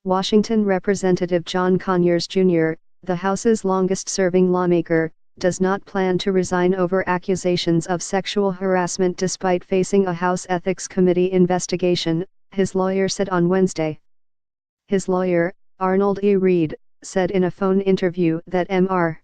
Washington Representative John Conyers Jr., the House's longest-serving lawmaker, does not plan to resign over accusations of sexual harassment despite facing a House Ethics Committee investigation, his lawyer said on Wednesday. His lawyer, Arnold E. Reed, said in a phone interview that Mr.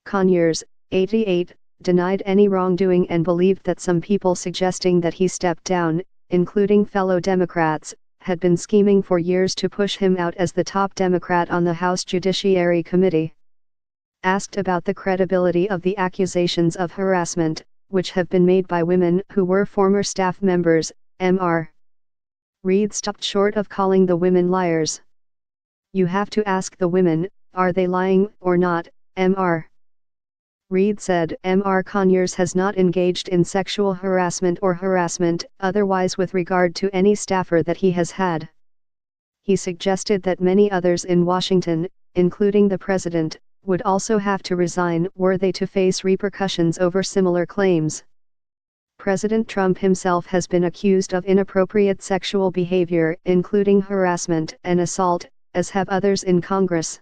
Conyers, 88, denied any wrongdoing and believed that some people suggesting that he stepped down, including fellow Democrats, had been scheming for years to push him out as the top Democrat on the House Judiciary Committee. Asked about the credibility of the accusations of harassment, which have been made by women who were former staff members, Mr. Reed stopped short of calling the women liars. "You have to ask the women, are they lying or not?" Mr. Reed said Mr. Conyers has not engaged in sexual harassment or harassment otherwise with regard to any staffer that he has had. He suggested that many others in Washington, including the president, would also have to resign were they to face repercussions over similar claims. President Trump himself has been accused of inappropriate sexual behavior, including harassment and assault, as have others in Congress.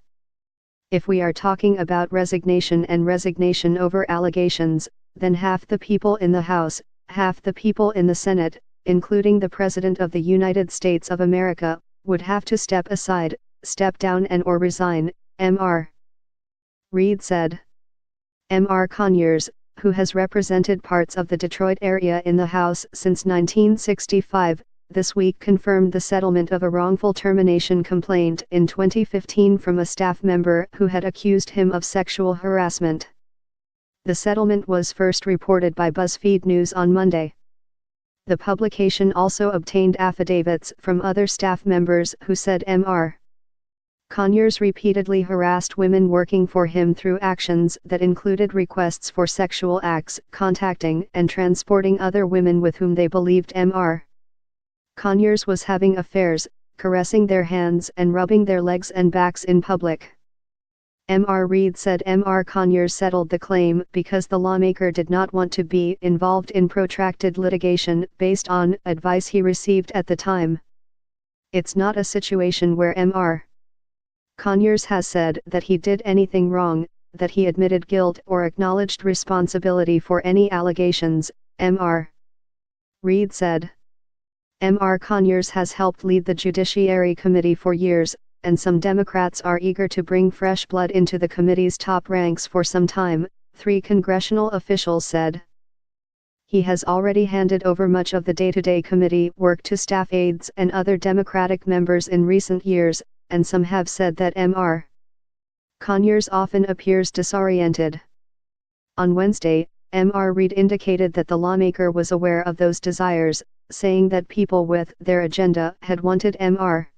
If we are talking about resignation and resignation over allegations, then half the people in the House, half the people in the Senate, including the President of the United States of America, would have to step aside, step down and/or resign, Mr. Reed said. Mr. Conyers, who has represented parts of the Detroit area in the House since 1965, this week confirmed the settlement of a wrongful termination complaint in 2015 from a staff member who had accused him of sexual harassment. The settlement was first reported by BuzzFeed News on Monday. The publication also obtained affidavits from other staff members who said Mr. Conyers repeatedly harassed women working for him through actions that included requests for sexual acts, contacting and transporting other women with whom they believed Mr. Conyers was having affairs, caressing their hands and rubbing their legs and backs in public. Mr. Reed said Mr. Conyers settled the claim because the lawmaker did not want to be involved in protracted litigation based on advice he received at the time. "It's not a situation where Mr. Conyers has said that he did anything wrong, that he admitted guilt or acknowledged responsibility for any allegations," Mr. Reed said. Mr. Conyers has helped lead the Judiciary Committee for years, and some Democrats are eager to bring fresh blood into the committee's top ranks for some time, 3 congressional officials said. He has already handed over much of the day-to-day committee work to staff aides and other Democratic members in recent years, and some have said that Mr. Conyers often appears disoriented. On Wednesday, Mr. Reed indicated that the lawmaker was aware of those desires, saying that people with their agenda had wanted Mr.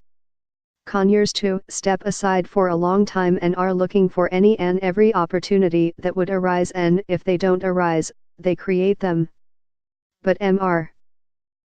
Conyers to step aside for a long time and are looking for any and every opportunity that would arise, and if they don't arise, they create them. But Mr.